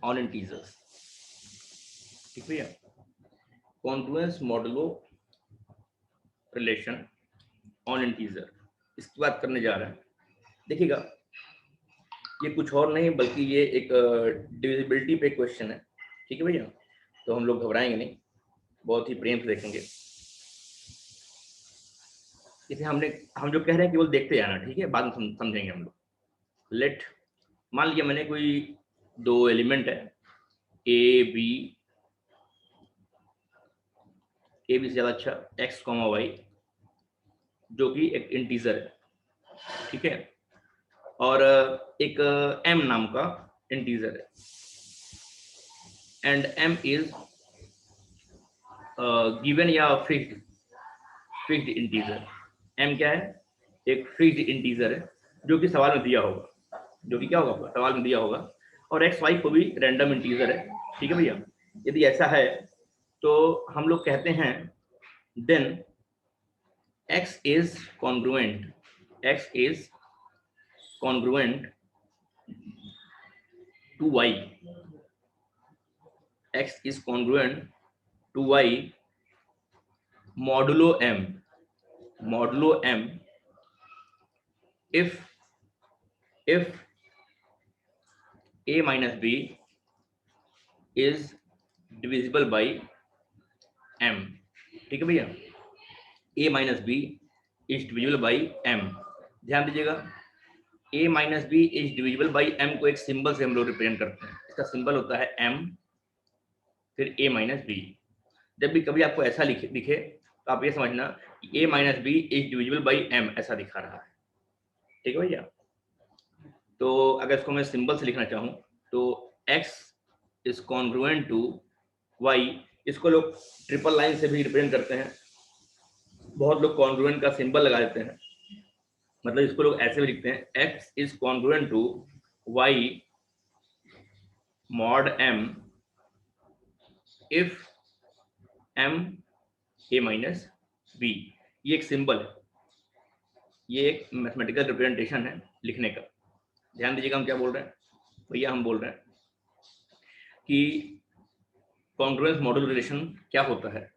On integers. ठीक भैया, congruence modulo relation on integer, इसकी बात करने जा रहे हैं। देखिएगा, ये कुछ और नहीं बल्कि ये एक डिविजिबिलिटी पे क्वेश्चन है। ठीक है भैया, तो हम लोग घबराएंगे नहीं, बहुत ही प्रेम से देखेंगे इसे। हम जो कह रहे हैं केवल देखते जाना, ठीक है, बाद में समझेंगे हम लोग। लेट, मान लिया मैंने कोई दो एलिमेंट है ए बी से ज़्यादा अच्छा एक्स कॉमा वाई, जो कि एक इंटीजर है, ठीक है, और एक एम नाम का इंटीजर है, एंड एम इज गिवन या फिक्स्ड इंटीजर। एम क्या है? एक फिक्स्ड इंटीजर है जो कि सवाल में दिया होगा, जो कि क्या होगा, सवाल में दिया होगा, और एक्स वाई को भी रैंडम इंटीजर है। ठीक है भैया, यदि ऐसा है तो हम लोग कहते हैं then x is congruent to y, x is congruent to y modulo m if a minus b is divisible by m। ठीक है भैया, a minus b is divisible by m। ध्यान दीजिएगा, a minus b is divisible by m को एक symbol से हम लोग रिप्रेजेंट करते हैं। इसका सिंबल होता है m, फिर a माइनस बी। जब भी कभी आपको ऐसा दिखे तो आप ये समझना कि a minus b is divisible by m, ऐसा दिखा रहा है। ठीक है भैया, तो अगर इसको मैं सिंबल से लिखना चाहूँ तो x is congruent to y, इसको लोग ट्रिपल लाइन से भी रिप्रेजेंट करते हैं। बहुत लोग कॉन्ग्रुएंट का सिंबल लगा देते हैं, मतलब इसको लोग ऐसे भी लिखते हैं, x is congruent to y mod m if m a minus b। ये एक सिंबल है, ये एक मैथमेटिकल रिप्रेजेंटेशन है लिखने का। ध्यान दीजिएगा हम क्या बोल रहे हैं भैया, हम बोल रहे हैं कि कॉन्ग्रुएंस मॉडुलो रिलेशन क्या होता है।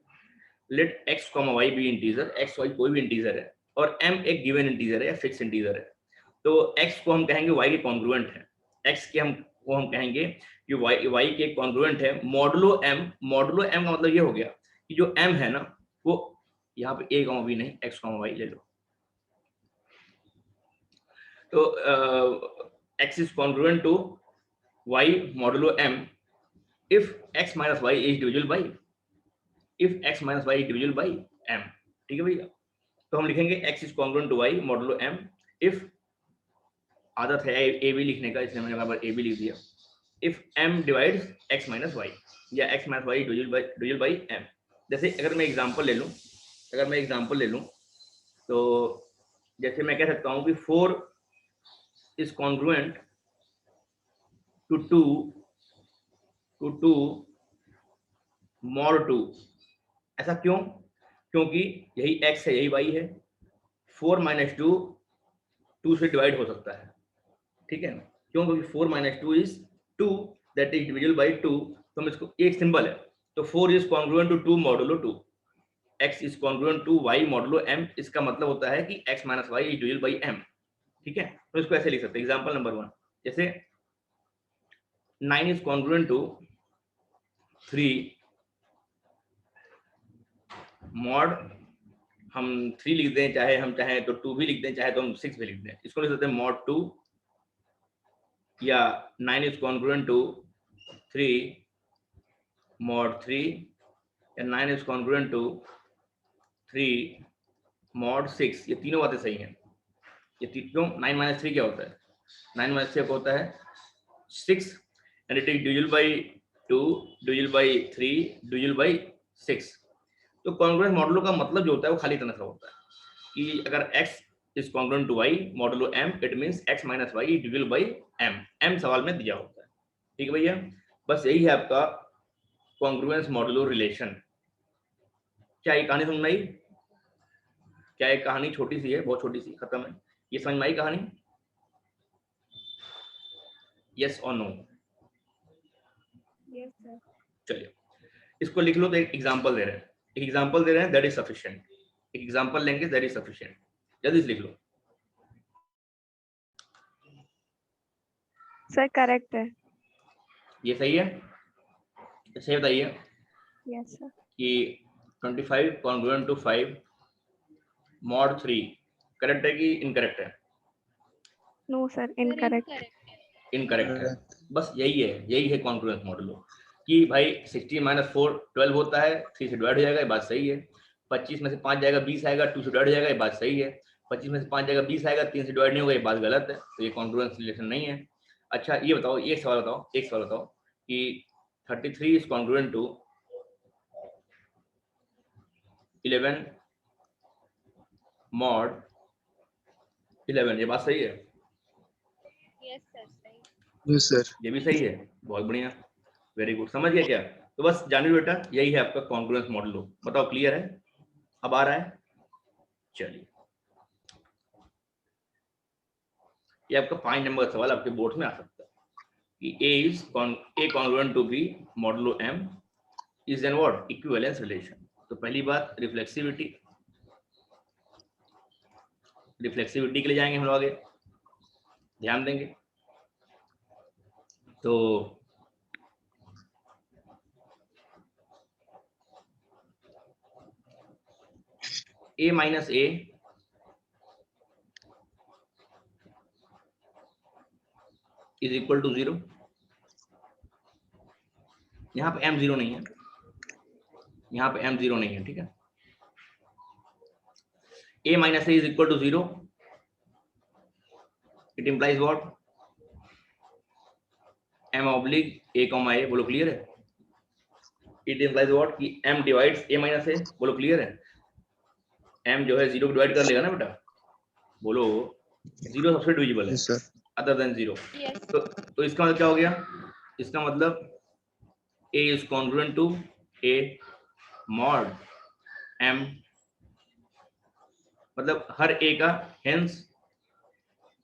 Let x comma y be integer, x y कोई भी इंटीजर है और m एक गिवन इंटीजर है या फिक्स इंटीजर है, तो x को हम कहेंगे y के कॉन्ग्रुएंट है, x के हम कहेंगे कि y के कॉन्ग्रुएंट है मॉडुलो m। मॉडुलो m का मतलब ये हो गया कि जो m है ना, वो यहाँ पे a कॉमा b नहीं, x कॉमा y ले लो। तो x is congruent to y modulo m if x minus y is divisible by m। ठीक है भैया, तो हम लिखेंगे x is congruent to y modulo m if, आदत है a b लिखने का इसलिए मैंने यहाँ पर a b लिख दिया, if m divides x minus y या x minus y divisible by m। जैसे अगर मैं एग्जांपल ले लूँ तो जैसे मैं कह सकता हूँ कि 4 is congruent to 2 mod 2। ऐसा क्यों? क्योंकि यही x है, यही y है, 4 माइनस 2 से डिवाइड हो सकता है। ठीक है, क्यों? क्योंकि 4 minus 2 is 2, that is divisible by 2। तो हम इसको एक सिंबल है, तो 4 is congruent to 2 modulo 2, x is congruent to y modulo m। इसका मतलब होता है कि x minus y is divisible by m। ठीक है, तो इसको ऐसे लिख सकते हैं। एग्जांपल नंबर 1, जैसे 9 इज कॉन्ग्रुएंट टू 3 मॉड, हम 3 लिख दें, चाहे हम चाहें तो 2 भी लिख दें, चाहे तो हम 6 भी लिख दें। इसको लिख सकते हैं मॉड 2, या 9 इज कॉन्ग्रुएंट टू 3 mod 3, या 9 इज कॉन्ग्रुएंट टू 3 mod 6। ये तीनों बातें सही हैं। ये क्यों? 9 माइनस 3 क्या होता है? 9 माइनस 3 होता है 6, and it is divisible by 2 divisible by 3 divisible by 6। तो कॉन्ग्रुएंस मॉडुलो का मतलब जो होता है वो खाली इतना सा होता है कि अगर x is congruent to y modulo m, it means x minus y divisible by m। m सवाल में दिया होता है। ठीक है भैया, बस यही है आपका कॉन्ग्रुएंस मॉडुलो रिलेशन। क्या ये कहानी समझ में आई? क्या ये कहानी छोटी सी है? बहुत छोटी सी, खत्म है। ये समझ में आई कहानी? यस और नो? Yes, sir. चलिए इसको लिख लो। तो एक एग्जांपल दे रहे हैं, एक एग्जांपल दे रहे हैं, दैट इज सफिशिएंट। एक एग्जांपल लेंगे, दैट इज सफिशिएंट। जल्दी से लिख लो। सर करेक्ट है। ये सही है? सही बताइए यस सर। कि 25 कॉन्ग्रुएंट टू 5 मॉड 3 करेक्ट है कि इनकरेक्ट है? No sir, incorrect. इनकरेक्ट है। बस यही है, यही है कॉन्ग्रुएंस मॉडुलो कि भाई 16 - 4 12 होता है, 3 से डिवाइड हो जाएगा, ये बात सही है। 25 में से 5 जाएगा 20 आएगा, 2 से डिवाइड हो जाएगा, ये बात सही है। 25 में से 5 जाएगा 20 आएगा, 3 से डिवाइड नहीं होगा, ये बात गलत है। तो ये कॉन्ग्रुएंस रिलेशन नहीं है। अच्छा ये बताओ, ये सवाल बताओ, एक सवाल बताओ कि 33 इज कॉन्ग्रुएंट टू 11 मॉड 11, ये बात सही है? यस सर, सही। Yes sir. ये भी सही है, बहुत बढ़िया, वेरी गुड। समझ गया क्या? तो बस जानिए बेटा, यही है आपका कॉन्ग्रुएंस मॉडुलो। बताओ क्लियर है? अब आ रहा है? चलिए ये आपका 5 नंबर का सवाल आपके बोर्ड में आ सकता है कि A congruent to B modulo M is then what? Equivalence relation। तो पहली बात रिफ्लेक्सिविटी, रिफ्लेक्सिविटी के लिए जाएंगे हम लोग आगे, ध्यान देंगे। तो A minus A is equal to 0। यहाँ पे M 0 नहीं है, यहाँ पे M 0 नहीं है, ठीक है। A minus A is equal to 0, it implies what? M oblique A comma A, बोलो क्लियर है? It implies what? कि M divides A minus A, बोलो क्लियर है? M जो है 0 को डिवाइड कर लेगा ना बेटा, बोलो 0 सबसे डिविजिबल है yes sir. Other than 0। Yes. तो इसका मतलब क्या हो गया? इसका मतलब A is congruent to A mod M, मतलब हर A का, hence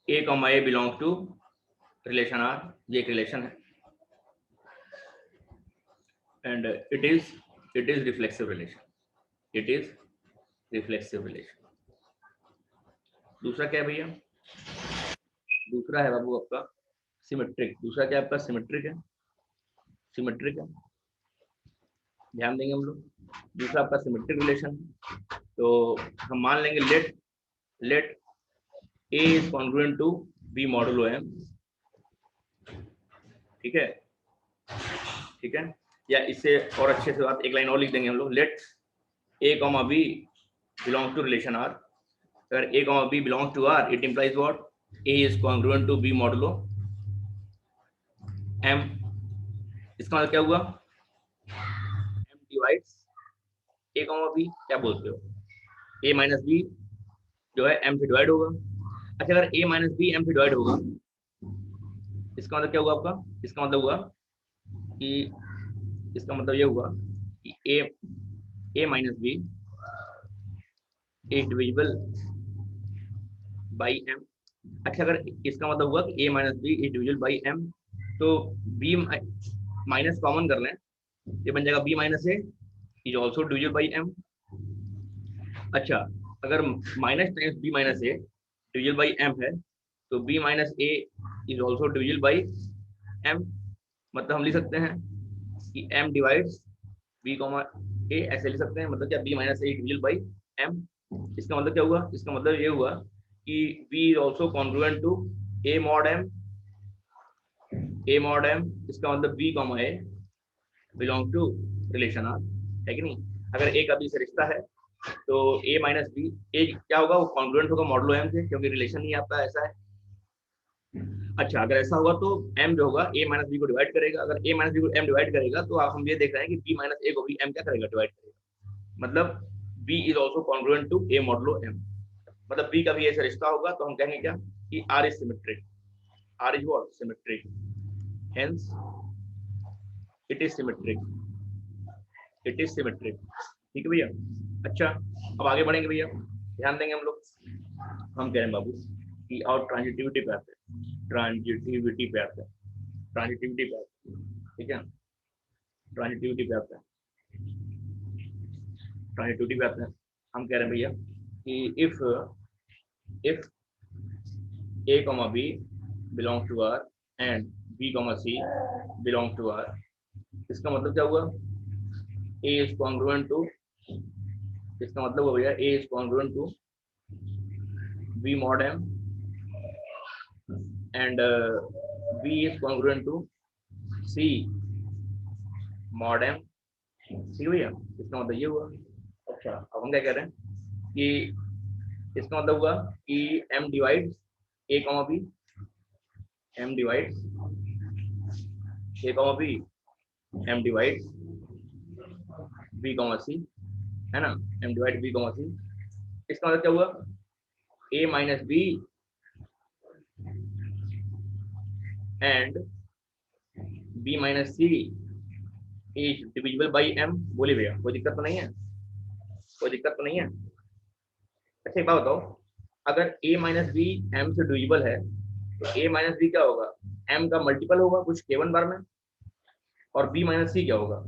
A comma A belongs to relation R, ये एक रिलेशन है, and it is reflexive relation, it is reflexive relation. दूसरा क्या है भैया? दूसरा है बाबू आपका सिमेट्रिक। दूसरा क्या आपका? सिमेट्रिक है, सिमेट्रिक है, ध्यान देंगे हम लोग। दूसरा आपका सिमेट्रिक रिलेशन। तो हम मान लेंगे let A is congruent to B modulo M, ठीक है, ठीक है। या इससे और अच्छे से बात, एक लाइन और लिख देंगे हम लोग, late A, B belongs to relation R। अगर A, B belongs to R, it implies what? A is congruent to B modulo M। इसका मतलब क्या हुआ? M divides A, B, क्या बोलते हो? A minus B जो है M से डिवाइड होगा। अच्छा अगर A minus B M से डिवाइड होगा, इसका मतलब क्या हुआ आपका? इसका मतलब हुआ कि, इसका मतलब ये हुआ कि A minus B is divisible by M। अच्छा अगर इसका मतलब हुआ कि A minus B is divisible by M, तो B माइनस कॉमन कर लें, ये बन जाएगा B minus A is also divisible by M। अच्छा अगर minus times B minus A divisible by M है, तो B minus A is also divisible by M। मतलब हम लिख सकते हैं कि M divides B, A, ऐसे लिख सकते हैं। मतलब क्या? B minus A is divisible by M। इसका मतलब क्या हुआ? इसका मतलब ये हुआ कि B is also congruent to A mod M, A mod M। इसका मतलब B, A belong to relation R, है कि नहीं? अगर A का B से रिश्ता है तो A minus B, A क्या होगा? वो congruent होगा मॉडुलो M से, क्योंकि रिलेशन ही आपका ऐसा है। अच्छा अगर ऐसा होगा तो M जो होगा A minus B को डिवाइड करेगा। अगर A minus B को M डिवाइड करेगा तो आप हम ये देख रहे हैं कि B minus A को भी M क्या करेगा? डिवाइड करेगा। मतलब B is also congruent to A modulo M। मतलब B का भी ऐसा रिश्ता होगा, तो हम कहेंगे क्या कि R is symmetric। R is what? Symmetric, hence it is symmetric, it is symmetric। ठीक है भैया? अच्छा अब आगे बढ़ेंगे भैया, ध्यान देंगे हम लोग। हम कह रहे हैं बाबू कि और ट्रांजिटिविटी पे आते हैं, ट्रांजिटिविटी पे आते हैं, ट्रांजिटिविटी पे आते हैं, ठीक है। ट्रांजिटिविटी पे आता है, ट्रांजिटिविटी पे आता है। हम कह रहे हैं भैया कि if A, B belongs to R and B, C belongs to R, इसका मतलब क्या हुआ? A is congruent to, इसका मतलब हुआ भैया A is congruent to B mod M and B is congruent to C mod M, ठीक है भैया, इसका मतलब ये हुआ। अच्छा, अब हम क्या कह रहे हैं कि इसका मतलब हुआ कि M divides A, B, M divides A, B, M divides B, C, है ना, M divides B, C, इसका मतलब क्या हुआ? A minus B and B minus C is divisible by M। बोलिए भैया, कोई दिक्कत तो नहीं है? कोई दिक्कत तो नहीं है? अच्छा एक बात बताओ, अगर A minus B M से डिविजिबल है तो A minus B क्या होगा? M का मल्टीपल होगा कुछ K1 बार में, और B minus C क्या होगा?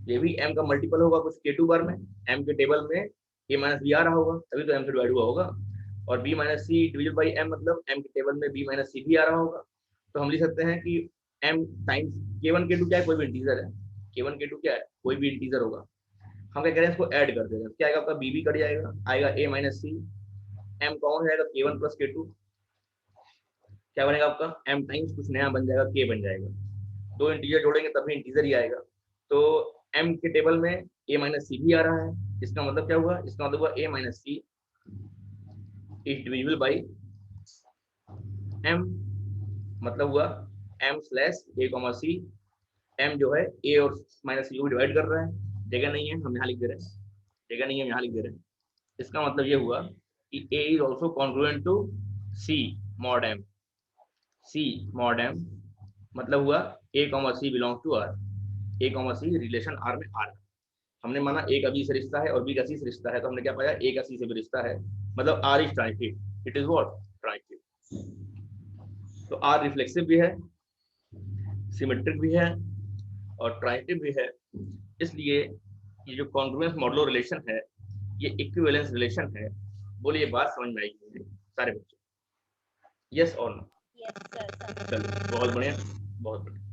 ये भी M का मल्टीपल होगा कुछ K2 बार में। M के टेबल में A minus B आ रहा होगा, तभी तो M से डिवाइड हुआ होगा। और B minus C divisible by M मतलब M के टेबल में B minus C भी आ रहा होगा। तो हम लिख सकते हैं कि M टाइम्स K1 K2 क्या है? कोई भी इंटीजर है। K1 K2 क्या है? कोई भी इंटीजर होगा। हम क्या कह रहे हैं, इसको ऐड कर देगा, क्या आएगा आपका? B भी कट जाएगा, आएगा A minus C, M कौन जाएगा? K1 plus K2, क्या बनेगा आपका? M टाइम्स कुछ नया बन जाएगा, K बन जाएगा। दो इंटीजर जोड़ेंगे तभी इंटीजर ही आएगा। तो M के टेबल में A minus C भी आ रहा है, इसका मतलब क्या हुआ? इसका मतलब हुआ A minus C is divisible by M, मतलब हुआ M slash A, C, M जो है A और माइनस C को डिवाइड कर रहा है। जगह नहीं है, हम यहाँ लिख दे रहे हैं, जगह नहीं है, यहाँ लिख दे रहे हैं। इसका मतलब ये हुआ कि A is also congruent to C mod M, C mod M मतलब हुआ A, C belongs to R, A, C relation R में आ रहा है। हमने माना A का B से रिश्ता है और B का C से रिश्ता है, तो हमने क्या पाया? A का C से भी रिश्ता है, मतलब R is transitive, it is what? Transitive। तो R रिफ्लेक्सिव भी है, सिमेट्रिक भी है और ट्रांजिटिव भी है। इसलिए ये जो कॉन्ग्रुएंस मॉडुलो रिलेशन है ये इक्विवेलेंस रिलेशन है। बोलिए बात समझ में आएगी सारे बच्चों? यस और नो? Yes sir. चलो बहुत बढ़िया, बहुत बढ़िया।